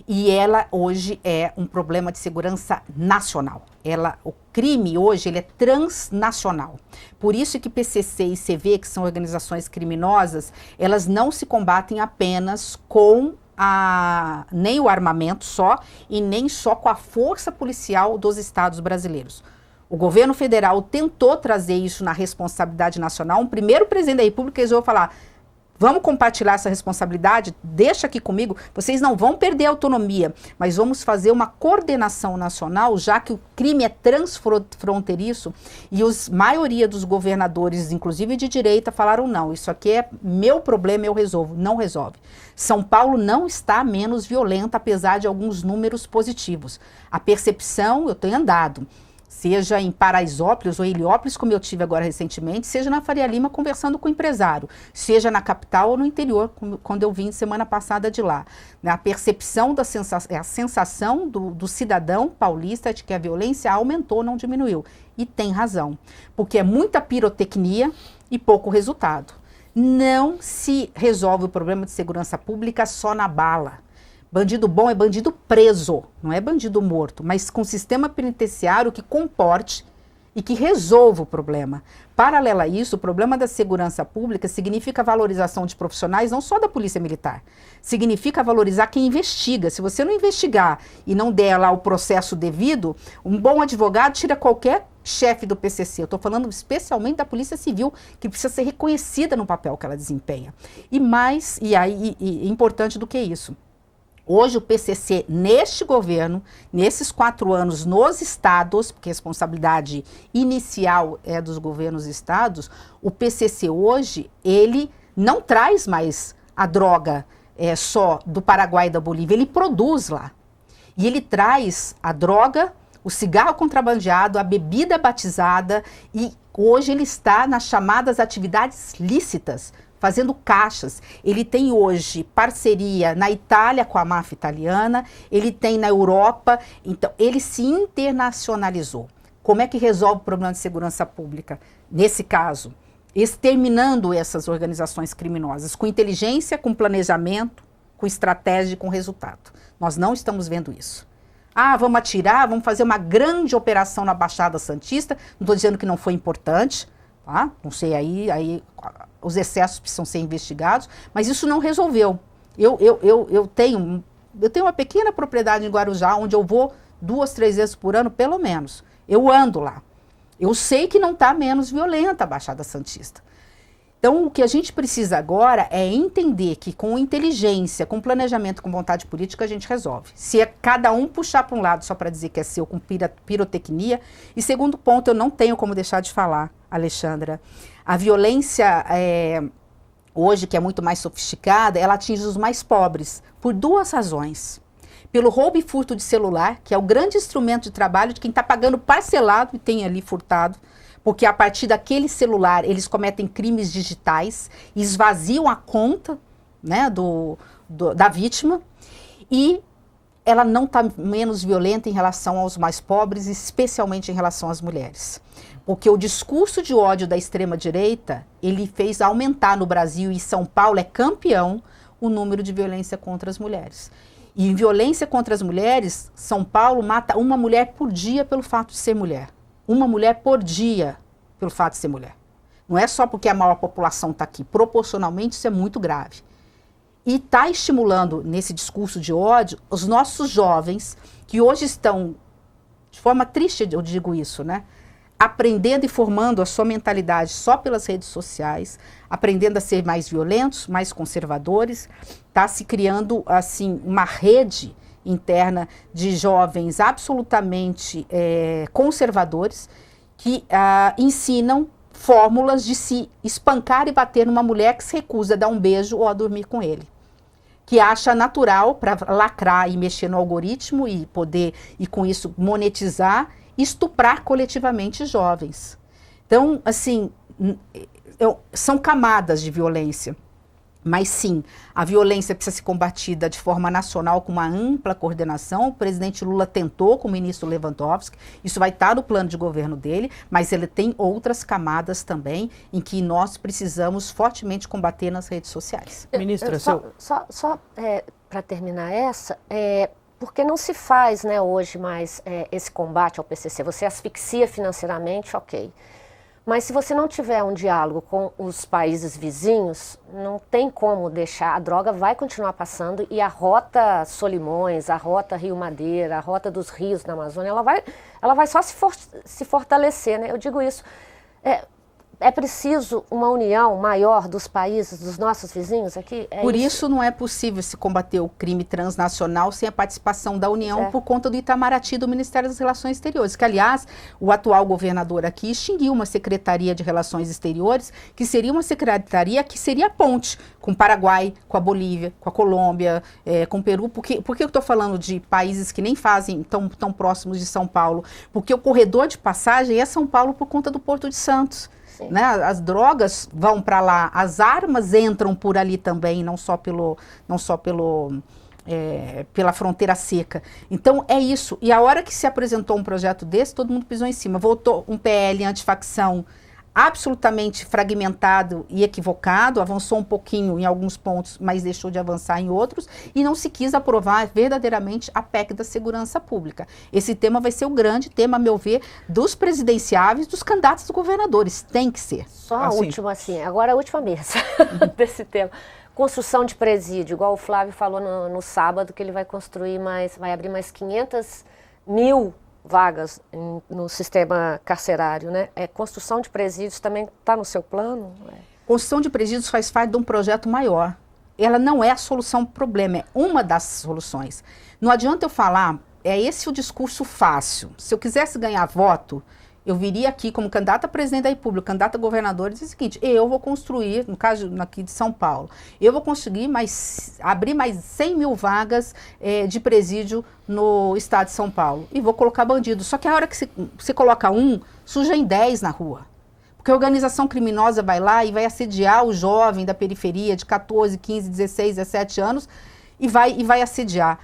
E ela hoje é um problema de segurança nacional. O crime hoje ele é transnacional. Por isso que PCC e CV, que são organizações criminosas, elas não se combatem apenas com nem o armamento só e nem só com a força policial dos estados brasileiros. O governo federal tentou trazer isso na responsabilidade nacional. Um primeiro presidente da República resolveu falar: vamos compartilhar essa responsabilidade, deixa aqui comigo, vocês não vão perder a autonomia, mas vamos fazer uma coordenação nacional, já que o crime é transfronteiriço, e a maioria dos governadores, inclusive de direita, falaram: não, isso aqui é meu problema, eu resolvo. Não resolve. São Paulo não está menos violenta, apesar de alguns números positivos. A percepção, eu tenho andado, seja em Paraisópolis ou Heliópolis, como eu tive agora recentemente, seja na Faria Lima conversando com o empresário, seja na capital ou no interior, quando eu vim semana passada de lá. A percepção, a sensação do cidadão paulista de que a violência aumentou, não diminuiu. E tem razão, porque é muita pirotecnia e pouco resultado. Não se resolve o problema de segurança pública só na bala. Bandido bom é bandido preso, não é bandido morto, mas com sistema penitenciário que comporte e que resolva o problema. Paralelo a isso, o problema da segurança pública significa a valorização de profissionais, não só da polícia militar, significa valorizar quem investiga. Se você não investigar e não der lá o processo devido, um bom advogado tira qualquer chefe do PCC. Eu estou falando especialmente da Polícia Civil, que precisa ser reconhecida no papel que ela desempenha. E importante do que isso. Hoje o PCC, neste governo, nesses 4 anos nos estados, porque a responsabilidade inicial é dos governos estados, o PCC hoje, ele não traz mais a droga só do Paraguai e da Bolívia, ele produz lá. E ele traz a droga, o cigarro contrabandeado, a bebida batizada, e hoje ele está nas chamadas atividades lícitas, fazendo caixas. Ele tem hoje parceria na Itália com a máfia italiana, ele tem na Europa, então ele se internacionalizou. Como é que resolve o problema de segurança pública? Nesse caso, exterminando essas organizações criminosas, com inteligência, com planejamento, com estratégia e com resultado. Nós não estamos vendo isso. Vamos atirar, vamos fazer uma grande operação na Baixada Santista, não estou dizendo que não foi importante, tá? Não sei, aí os excessos precisam ser investigados, mas isso não resolveu. Eu tenho uma pequena propriedade em Guarujá, onde eu vou 2, 3 vezes por ano, pelo menos. Eu ando lá. Eu sei que não está menos violenta a Baixada Santista. Então, o que a gente precisa agora é entender que com inteligência, com planejamento, com vontade política, a gente resolve. Se é cada um puxar para um lado só para dizer que é seu, com pirotecnia. E segundo ponto, eu não tenho como deixar de falar, Alexandra, a violência hoje, que é muito mais sofisticada, ela atinge os mais pobres, por 2 razões. Pelo roubo e furto de celular, que é o grande instrumento de trabalho de quem está pagando parcelado e tem ali furtado, porque a partir daquele celular eles cometem crimes digitais, esvaziam a conta, né, da vítima, e ela não está menos violenta em relação aos mais pobres, especialmente em relação às mulheres. Porque o discurso de ódio da extrema-direita, ele fez aumentar no Brasil, e São Paulo é campeão, o número de violência contra as mulheres. E em violência contra as mulheres, São Paulo mata uma mulher por dia pelo fato de ser mulher. Uma mulher por dia pelo fato de ser mulher. Não é só porque a maior população está aqui. Proporcionalmente, isso é muito grave. E está estimulando, nesse discurso de ódio, os nossos jovens, que hoje estão, de forma triste, eu digo isso, né? Aprendendo e formando a sua mentalidade só pelas redes sociais, aprendendo a ser mais violentos, mais conservadores. Está se criando, assim, uma rede interna de jovens absolutamente conservadores que ensinam fórmulas de se espancar e bater numa mulher que se recusa a dar um beijo ou a dormir com ele. Que acha natural para lacrar e mexer no algoritmo e poder, e com isso, monetizar, estuprar coletivamente jovens. Então, assim, são camadas de violência. Mas sim, a violência precisa ser combatida de forma nacional com uma ampla coordenação. O presidente Lula tentou com o ministro Lewandowski, isso vai estar no plano de governo dele, mas ele tem outras camadas também em que nós precisamos fortemente combater nas redes sociais. Ministra, só para terminar porque não se faz, né, hoje mais esse combate ao PCC. Você asfixia financeiramente, ok. Mas se você não tiver um diálogo com os países vizinhos, não tem como deixar, a droga vai continuar passando e a rota Solimões, a rota Rio Madeira, a rota dos rios na Amazônia, ela vai só se fortalecer, né? Eu digo isso, é preciso uma união maior dos países, dos nossos vizinhos aqui? Por isso não é possível se combater o crime transnacional sem a participação da União por conta do Itamaraty do Ministério das Relações Exteriores, que aliás o atual governador aqui extinguiu uma Secretaria de Relações Exteriores, que seria uma secretaria que seria ponte com o Paraguai, com a Bolívia, com a Colômbia, com o Peru. Por que eu estou falando de países que nem fazem tão próximos de São Paulo? Porque o corredor de passagem é São Paulo por conta do Porto de Santos. Né? As drogas vão para lá, as armas entram por ali também, não só pela fronteira seca. Então é isso. E a hora que se apresentou um projeto desse, todo mundo pisou em cima. Voltou um PL antifacção absolutamente fragmentado e equivocado, avançou um pouquinho em alguns pontos, mas deixou de avançar em outros, e não se quis aprovar verdadeiramente a PEC da segurança pública. Esse tema vai ser o grande tema, a meu ver, dos presidenciáveis, dos candidatos dos governadores. Tem que ser. Só a última, assim, agora a última mesa desse tema. Construção de presídio, igual o Flávio falou no sábado, que ele vai construir vai abrir mais 500.000 vagas no sistema carcerário, né? Construção de presídios também está no seu plano? Construção de presídios faz parte de um projeto maior. Ela não é a solução para o problema, é uma das soluções. Não adianta eu falar, é esse o discurso fácil. Se eu quisesse ganhar voto, eu viria aqui como candidata a presidente da República, candidata a governador, e dizer o seguinte: eu vou construir, no caso aqui de São Paulo, eu vou conseguir abrir mais 100.000 vagas de presídio no estado de São Paulo. E vou colocar bandido. Só que a hora que você coloca surgem 10 na rua. Porque a organização criminosa vai lá e vai assediar o jovem da periferia de 14, 15, 16, 17 anos e vai assediar.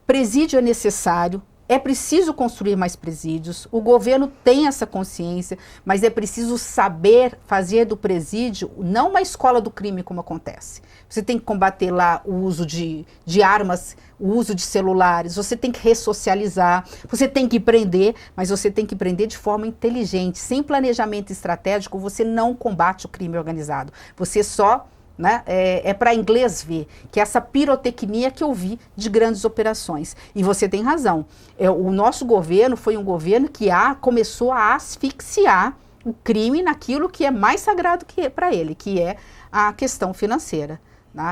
Presídio é necessário. É preciso construir mais presídios, o governo tem essa consciência, mas é preciso saber fazer do presídio não uma escola do crime como acontece. Você tem que combater lá o uso de armas, o uso de celulares, você tem que ressocializar, você tem que prender, mas você tem que prender de forma inteligente. Sem planejamento estratégico, você não combate o crime organizado. Você só... né? É para inglês ver, que é essa pirotecnia que eu vi de grandes operações. E você tem razão. O nosso governo foi um governo que começou a asfixiar o crime naquilo que é mais sagrado para ele, que é a questão financeira.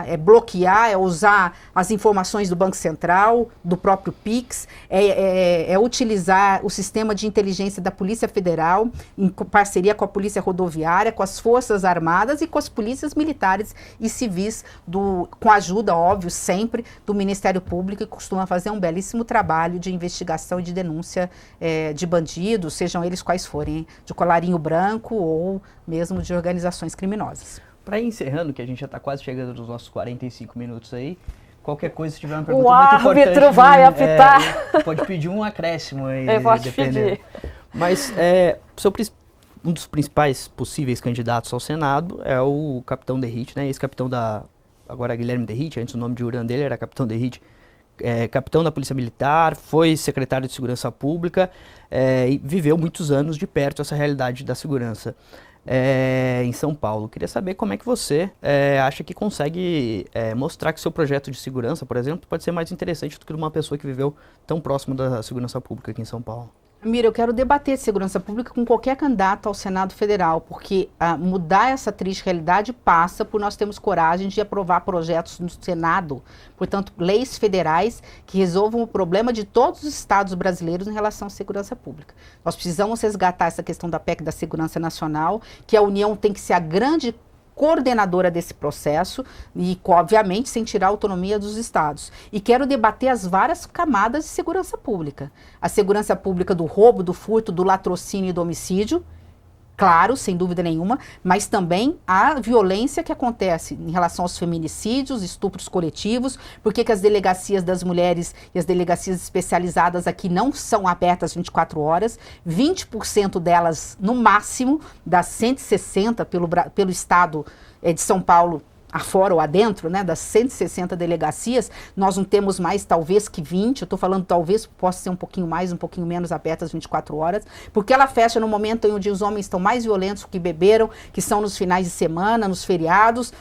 É bloquear, é usar as informações do Banco Central, do próprio Pix, é utilizar o sistema de inteligência da Polícia Federal, em parceria com a Polícia Rodoviária, com as Forças Armadas e com as polícias militares e civis, com a ajuda, óbvio, sempre, do Ministério Público, que costuma fazer um belíssimo trabalho de investigação e de denúncia de bandidos, sejam eles quais forem, de colarinho branco ou mesmo de organizações criminosas. Para ir encerrando, que a gente já está quase chegando nos nossos 45 minutos aí, qualquer coisa, se tiver uma pergunta muito importante... O árbitro vai apitar. Pode pedir um acréscimo aí, pode pedir. Mas um dos principais possíveis candidatos ao Senado é o capitão Derrite, né? Ex-capitão agora Guilherme Derrite, antes o nome de Uran dele era capitão Derrite, capitão da Polícia Militar, foi secretário de Segurança Pública e viveu muitos anos de perto essa realidade da segurança. Em São Paulo. Queria saber como é que você acha que consegue mostrar que seu projeto de segurança, por exemplo, pode ser mais interessante do que uma pessoa que viveu tão próximo da segurança pública aqui em São Paulo. Mira, eu quero debater segurança pública com qualquer candidato ao Senado Federal, porque mudar essa triste realidade passa por nós termos coragem de aprovar projetos no Senado, portanto, leis federais que resolvam o problema de todos os estados brasileiros em relação à segurança pública. Nós precisamos resgatar essa questão da PEC da Segurança Nacional, que a União tem que ser a grande coordenadora desse processo e, obviamente, sem tirar a autonomia dos estados. E quero debater as várias camadas de segurança pública. A segurança pública do roubo, do furto, do latrocínio e do homicídio, claro, sem dúvida nenhuma, mas também a violência que acontece em relação aos feminicídios, estupros coletivos, por que as delegacias das mulheres e as delegacias especializadas aqui não são abertas 24 horas, 20% delas, no máximo, das 160 pelo estado de São Paulo, afora ou adentro, né, das 160 delegacias, nós não temos mais talvez que 20, eu estou falando talvez possa ser um pouquinho mais, um pouquinho menos abertas 24 horas, porque ela fecha no momento onde os homens estão mais violentos que beberam, que são nos finais de semana, nos feriados,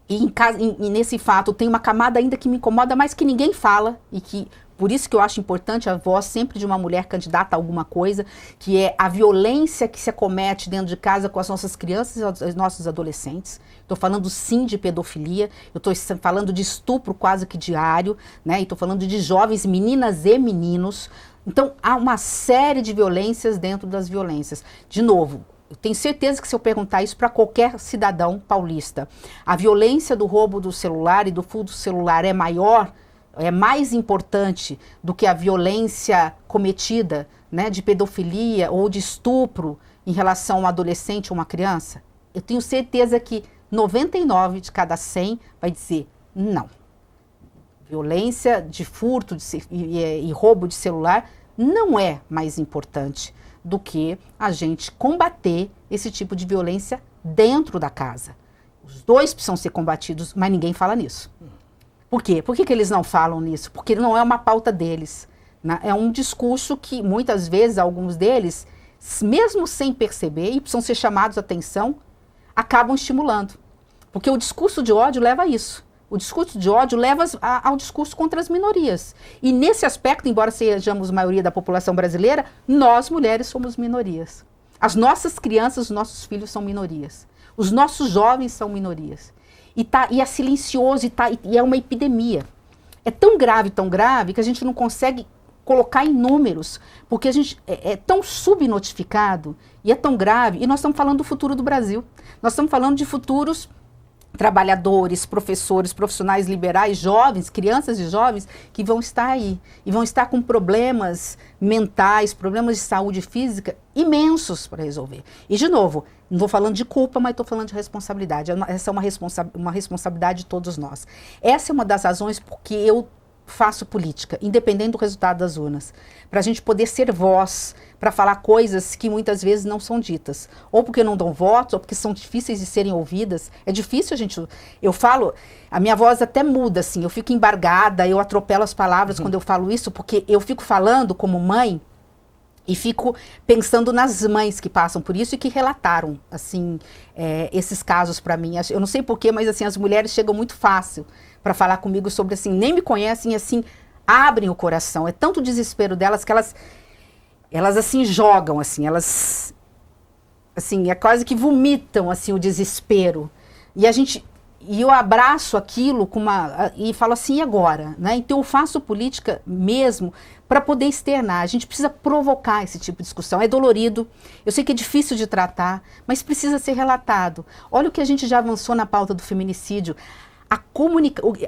e nesse fato tem uma camada ainda que me incomoda mais que ninguém fala, e que por isso que eu acho importante a voz sempre de uma mulher candidata a alguma coisa, que é a violência que se acomete dentro de casa com as nossas crianças e os nossos adolescentes. Estou falando sim de pedofilia, eu estou falando de estupro quase que diário, né? E estou falando de jovens, meninas e meninos. Então, há uma série de violências dentro das violências. De novo, eu tenho certeza que se eu perguntar isso para qualquer cidadão paulista, a violência do roubo do celular e do furto do celular é maior, é mais importante do que a violência cometida, né, de pedofilia ou de estupro em relação a um adolescente ou uma criança? Eu tenho certeza que 99 de cada 100 vai dizer não. Violência de furto e roubo de celular não é mais importante do que a gente combater esse tipo de violência dentro da casa. Os dois precisam ser combatidos, mas ninguém fala nisso. Por quê? Por que eles não falam nisso? Porque não é uma pauta deles, né? É um discurso que, muitas vezes, alguns deles, mesmo sem perceber, e precisam ser chamados a atenção, acabam estimulando. Porque o discurso de ódio leva a isso. O discurso de ódio leva ao discurso contra as minorias. E nesse aspecto, embora sejamos maioria da população brasileira, nós, mulheres, somos minorias. As nossas crianças, os nossos filhos são minorias. Os nossos jovens são minorias. E é silencioso, e é uma epidemia. É tão grave, que a gente não consegue colocar em números, porque a gente é tão subnotificado, e é tão grave, e nós estamos falando do futuro do Brasil. Nós estamos falando de futuros trabalhadores, professores, profissionais liberais, jovens, crianças e jovens que vão estar aí e vão estar com problemas mentais, problemas de saúde física imensos para resolver. E, de novo, não estou falando de culpa, mas estou falando de responsabilidade. Essa é uma responsabilidade de todos nós. Essa é uma das razões porque eu faço política, independente do resultado das urnas, para a gente poder ser voz, para falar coisas que muitas vezes não são ditas, ou porque não dão votos, ou porque são difíceis de serem ouvidas. É difícil eu falo, a minha voz até muda, assim, eu fico embargada, eu atropelo as palavras quando eu falo isso, porque eu fico falando como mãe, e fico pensando nas mães que passam por isso e que relataram, assim, esses casos para mim. Eu não sei porquê, mas assim, as mulheres chegam muito fácil para falar comigo sobre, assim, nem me conhecem, assim, abrem o coração. É tanto o desespero delas que elas assim, jogam, assim, elas, assim, é quase que vomitam, assim, o desespero. E eu abraço aquilo e falo assim, e agora? Né? Então eu faço política mesmo para poder externar. A gente precisa provocar esse tipo de discussão. É dolorido, eu sei que é difícil de tratar, mas precisa ser relatado. Olha o que a gente já avançou na pauta do feminicídio.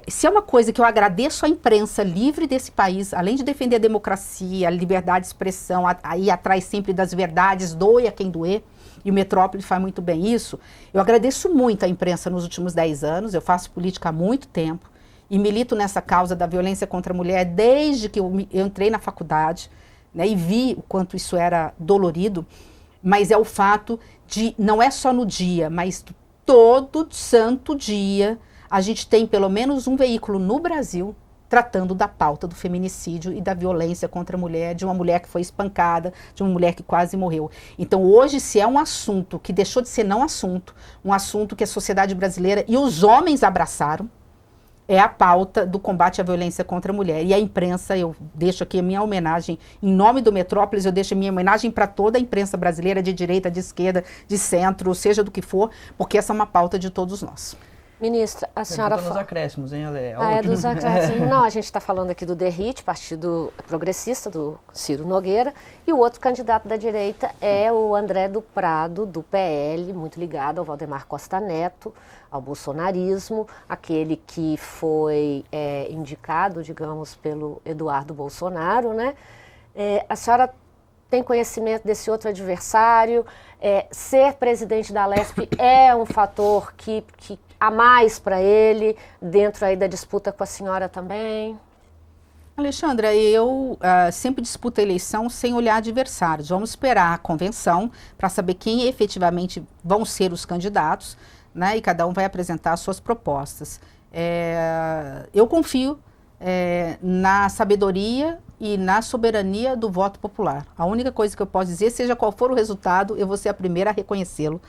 Se é uma coisa que eu agradeço à imprensa livre desse país, além de defender a democracia, a liberdade de expressão, ir atrás sempre das verdades, doe a quem doer, e o Metrópole faz muito bem isso, eu agradeço muito à imprensa nos últimos 10 anos, eu faço política há muito tempo, e milito nessa causa da violência contra a mulher desde que eu entrei na faculdade, né, e vi o quanto isso era dolorido, mas é o fato de, não é só no dia, mas todo santo dia, a gente tem pelo menos um veículo no Brasil tratando da pauta do feminicídio e da violência contra a mulher, de uma mulher que foi espancada, de uma mulher que quase morreu. Então hoje, se é um assunto que deixou de ser não assunto, um assunto que a sociedade brasileira e os homens abraçaram, é a pauta do combate à violência contra a mulher. E a imprensa, eu deixo aqui a minha homenagem, em nome do Metrópolis, eu deixo a minha homenagem para toda a imprensa brasileira, de direita, de esquerda, de centro, seja do que for, porque essa é uma pauta de todos nós. Ministra, a senhora fala... dos acréscimos, hein, Ale? Dos acréscimos. Não, a gente está falando aqui do DERRIT, Partido Progressista, do Ciro Nogueira, e o outro candidato da direita é o André do Prado, do PL, muito ligado ao Valdemar Costa Neto, ao bolsonarismo, aquele que foi indicado, digamos, pelo Eduardo Bolsonaro, né? A senhora tem conhecimento desse outro adversário? Ser presidente da Alesp é um fator que a mais para ele, dentro aí da disputa com a senhora também? Alexandra, eu sempre disputo a eleição sem olhar adversários. Vamos esperar a convenção para saber quem efetivamente vão ser os candidatos, né? E cada um vai apresentar as suas propostas. Eu confio na sabedoria e na soberania do voto popular. A única coisa que eu posso dizer, seja qual for o resultado, eu vou ser a primeira a reconhecê-lo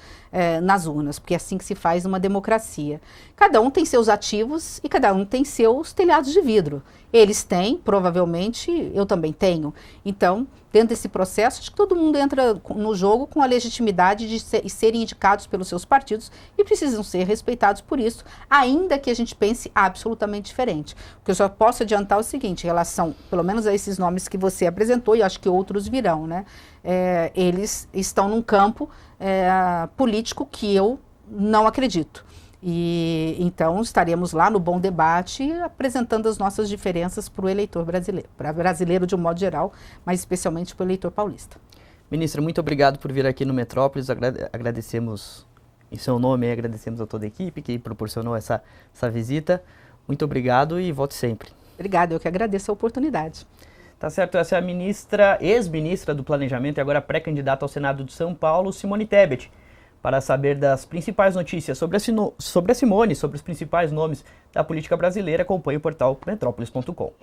nas urnas, porque é assim que se faz uma democracia. Cada um tem seus ativos e cada um tem seus telhados de vidro. Eles têm, provavelmente, eu também tenho. Então, dentro desse processo, acho que todo mundo entra no jogo com a legitimidade de serem indicados pelos seus partidos e precisam ser respeitados por isso, ainda que a gente pense absolutamente diferente. O que eu só posso adiantar é o seguinte, em relação, pelo menos a esses nomes que você apresentou, e acho que outros virão, né? Eles estão num campo político que eu não acredito. E então estaremos lá no bom debate apresentando as nossas diferenças para o eleitor brasileiro, para brasileiro de um modo geral, mas especialmente para o eleitor paulista. Ministra, muito obrigado por vir aqui no Metrópolis, agradecemos em seu nome, agradecemos a toda a equipe que proporcionou essa visita. Muito obrigado e volte sempre. Obrigada, eu que agradeço a oportunidade. Tá certo, essa é a ex-ministra do Planejamento e agora pré-candidata ao Senado de São Paulo, Simone Tebet. Para saber das principais notícias sobre a Simone, sobre os principais nomes da política brasileira, acompanhe o portal metrópolis.com.